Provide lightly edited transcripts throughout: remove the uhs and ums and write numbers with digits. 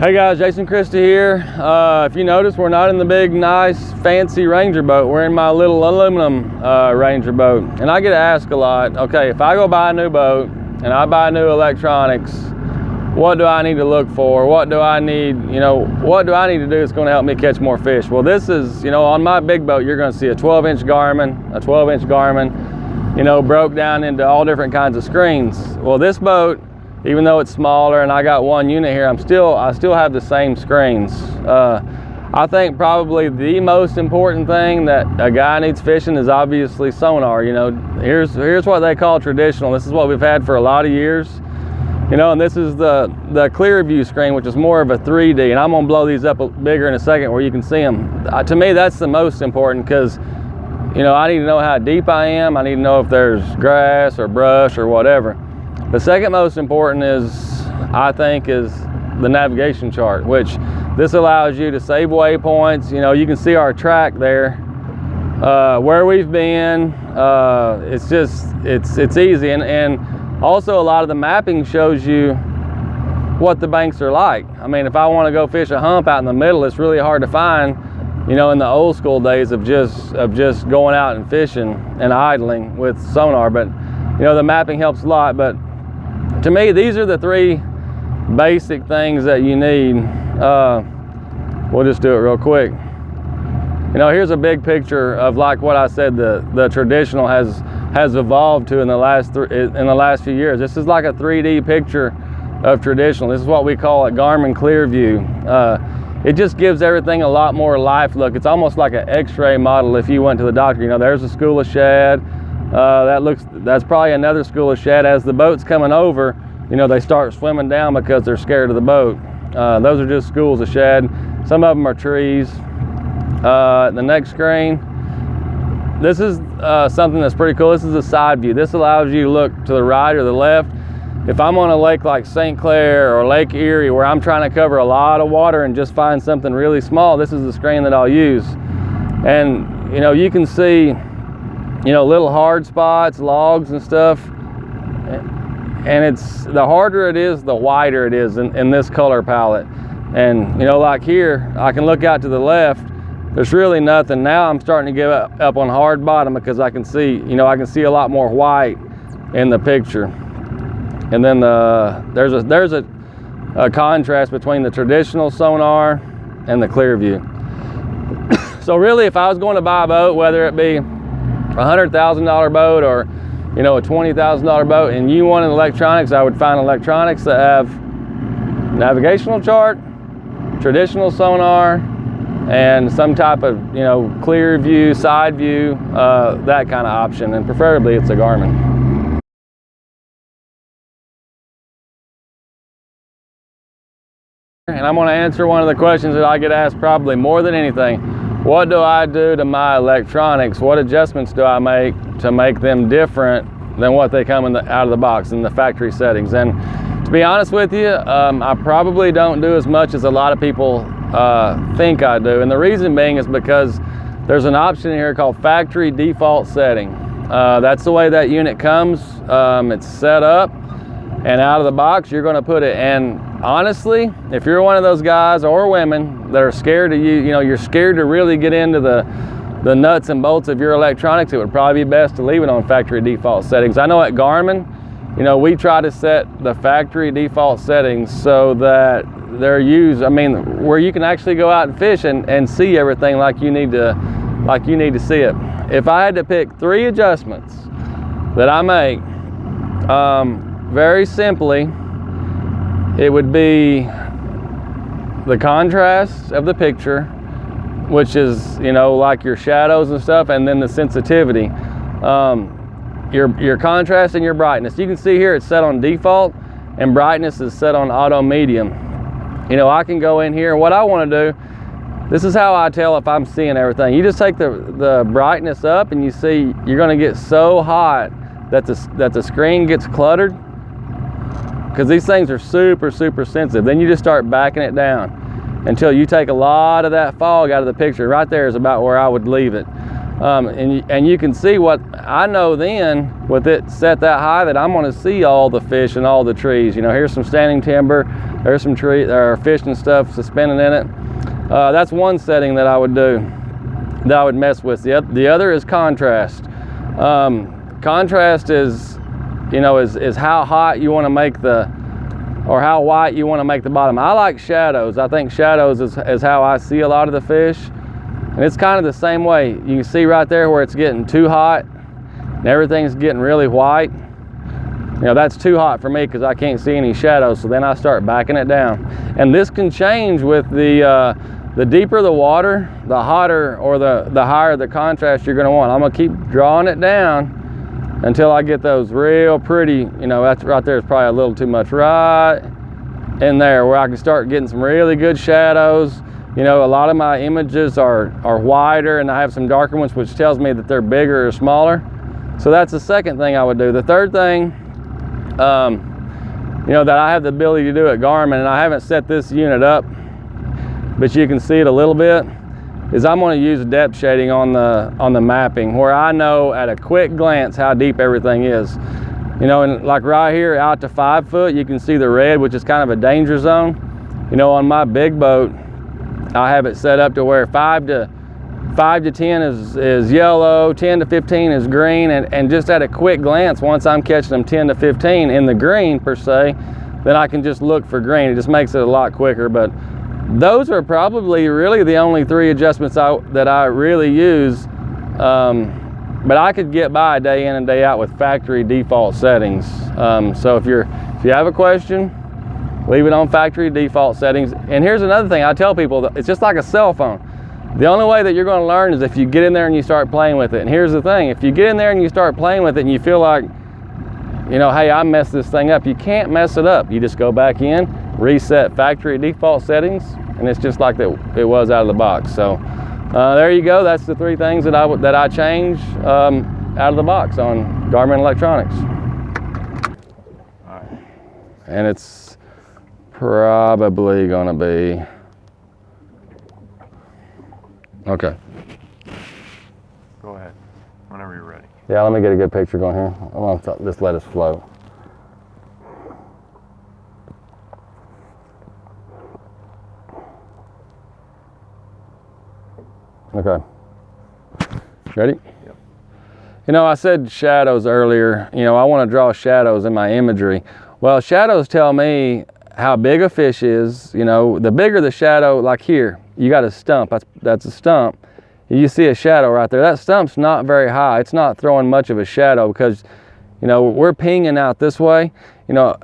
Hey guys, Jason Christie here. If you notice, we're not in the big, nice, fancy Ranger boat. We're in my little aluminum Ranger boat. And I get asked a lot, okay, if I go buy a new boat and I buy new electronics, what do I need to look for? What do I need, what do I need to do that's going to help me catch more fish? Well, this is, on my big boat, you're going to see a 12-inch Garmin, broke down into all different kinds of screens. Well, this boat, even though it's smaller and I got one unit here, I still have the same screens. I think probably the most important thing that a guy needs fishing is obviously sonar. Here's what they call traditional. This is what we've had for a lot of years. And this is the clear view screen, which is more of a 3D, and I'm gonna blow these up bigger in a second where you can see them. To me, that's the most important, because I need to know how deep I am. I need to know if there's grass or brush or whatever. The second most important I think is the navigation chart, which this allows you to save waypoints. You can see our track there, where we've been. It's easy, and also a lot of the mapping shows you what the banks are like. I mean, if I want to go fish a hump out in the middle, it's really hard to find, in the old school days of just going out and fishing and idling with sonar. But the mapping helps a lot. But to me, these are the three basic things that you need. We'll just do it real quick. Here's a big picture of, like what I said, the traditional has evolved to in the last few years. This is like a 3D picture of traditional. This is what we call a Garmin Clear View. It just gives everything a lot more life look. It's almost like an X-ray model if you went to the doctor. There's a school of shad. That's probably another school of shad. As the boat's coming over, they start swimming down because they're scared of the boat. Those are just schools of shad. Some of them are trees. The next screen, this is something that's pretty cool. This is a side view. This allows you to look to the right or the left. If I'm on a lake like St. Clair or Lake Erie, where I'm trying to cover a lot of water and just find something really small, this is the screen that I'll use. And you can see little hard spots, logs and stuff, and the harder it is, the wider it is in this color palette. And like here, I can look out to the left, there's really nothing. Now I'm starting to give up on hard bottom, because I can see a lot more white in the picture. And then there's a contrast between the traditional sonar and the clear view. So really, if I was going to buy a boat, whether it be a $100,000 boat or a $20,000 boat, and you wanted electronics, I would find electronics that have navigational chart, traditional sonar, and some type of clear view, side view, that kind of option, and preferably it's a Garmin. And I'm going to answer one of the questions that I get asked probably more than anything. What do I do to my electronics? What adjustments do I make to make them different than what they come out of the box in the factory settings? And to be honest with you, I probably don't do as much as a lot of people think I do. And the reason being is because there's an option here called factory default setting. That's the way that unit comes. It's set up, and out of the box you're going to put it. And honestly, if you're one of those guys or women that are scared to you're scared to really get into the nuts and bolts of your electronics, it would probably be best to leave it on factory default settings. I know at Garmin, we try to set the factory default settings so that they're used, where you can actually go out and fish and see everything like you need to see it. If I had to pick three adjustments that I make, very simply, it would be the contrast of the picture, which is like your shadows and stuff, and then the sensitivity, your contrast and your brightness. You can see here it's set on default, and brightness is set on auto medium. I can go in here, and what I want to do, this is how I tell if I'm seeing everything. You just take the brightness up, and you see you're going to get so hot that the screen gets cluttered, because these things are super sensitive. Then you just start backing it down until you take a lot of that fog out of the picture. Right there is about where I would leave it. And you can see what I know then, with it set that high, that I'm going to see all the fish and all the trees. Here's some standing timber. there's some fish and stuff suspended in it. That's one setting that I would do, that I would mess with. The other is contrast. Contrast is, you know, is how hot you want to make or how white you want to make the bottom. I like shadows. I think shadows is how I see a lot of the fish. And it's kind of the same way. You can see right there where it's getting too hot and everything's getting really white. You know, that's too hot for me because I can't see any shadows, so then I start backing it down. And this can change with the deeper the water, the hotter or the higher the contrast you're going to want. I'm going to keep drawing it down until I get those real pretty, you know, that's right there is probably a little too much right in there where I can start getting some really good shadows. You know, a lot of my images are wider, and I have some darker ones, which tells me that they're bigger or smaller. So that's the second thing I would do. The third thing, you know, that I have the ability to do at Garmin, and I haven't set this unit up, but you can see it a little bit, is I'm going to use depth shading on the mapping, where I know at a quick glance how deep everything is. You know, and like right here out to 5 foot, you can see the red, which is kind of a danger zone. You know, on my big boat, I have it set up to where 5 to 10 is yellow, 10 to 15 is green, and just at a quick glance, once I'm catching them 10 to 15 in the green per se, then I can just look for green. It just makes it a lot quicker. But those are probably really the only 3 adjustments that I really use. But I could get by day in and day out with factory default settings. So if you have a question, leave it on factory default settings. And here's another thing I tell people, that it's just like a cell phone. The only way that you're going to learn is if you get in there and you start playing with it. And here's the thing, if you get in there and you start playing with it and you feel like, you know, hey, I messed this thing up, you can't mess it up. You just go back in, reset factory default settings, and it's just like it was out of the box. So there you go. That's the 3 things that I change out of the box on Garmin electronics. All right. And it's probably going to be okay. Go ahead, whenever you're ready. Yeah, let me get a good picture going here. I'm going to just let us flow. Okay. Ready? Yep. You know, I said shadows earlier. You know, I want to draw shadows in my imagery. Well, shadows tell me how big a fish is. You know, the bigger the shadow, like here, you got a stump. That's a stump. You see a shadow right there. That stump's not very high. It's not throwing much of a shadow because, you know, we're pinging out this way. You know,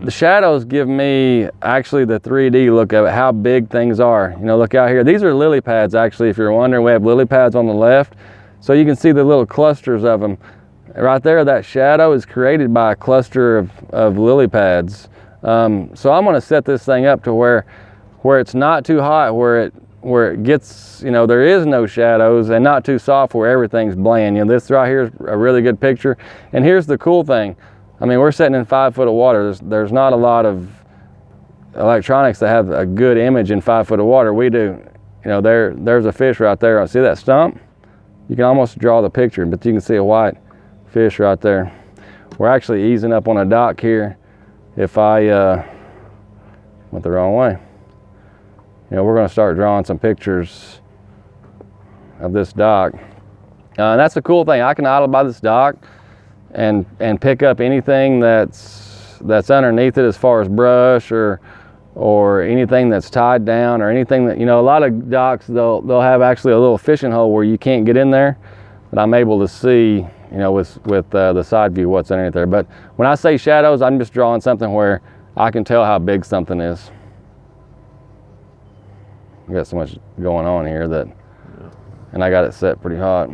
the shadows give me actually the 3D look of it, how big things are. You know, look out here. These are lily pads, actually, if you're wondering. We have lily pads on the left. So you can see the little clusters of them. Right there, that shadow is created by a cluster of lily pads. So I'm going to set this thing up to where it's not too hot, where it gets, you know, there is no shadows, and not too soft where everything's bland. You know, this right here is a really good picture. And here's the cool thing. I mean, we're sitting in 5 foot of water. There's not a lot of electronics that have a good image in 5 foot of water. We do. You know, there's a fish right there. See that stump? You can almost draw the picture, but you can see a white fish right there. We're actually easing up on a dock here. If I went the wrong way. You know, we're going to start drawing some pictures of this dock. And that's a cool thing. I can idle by this dock and pick up anything that's underneath it as far as brush or anything that's tied down or anything that, you know, a lot of docks, they'll have actually a little fishing hole where you can't get in there, but I'm able to see, you know, with the side view what's underneath there. But when I say shadows, I'm just drawing something where I can tell how big something is. We got so much going on here and I got it set pretty hot.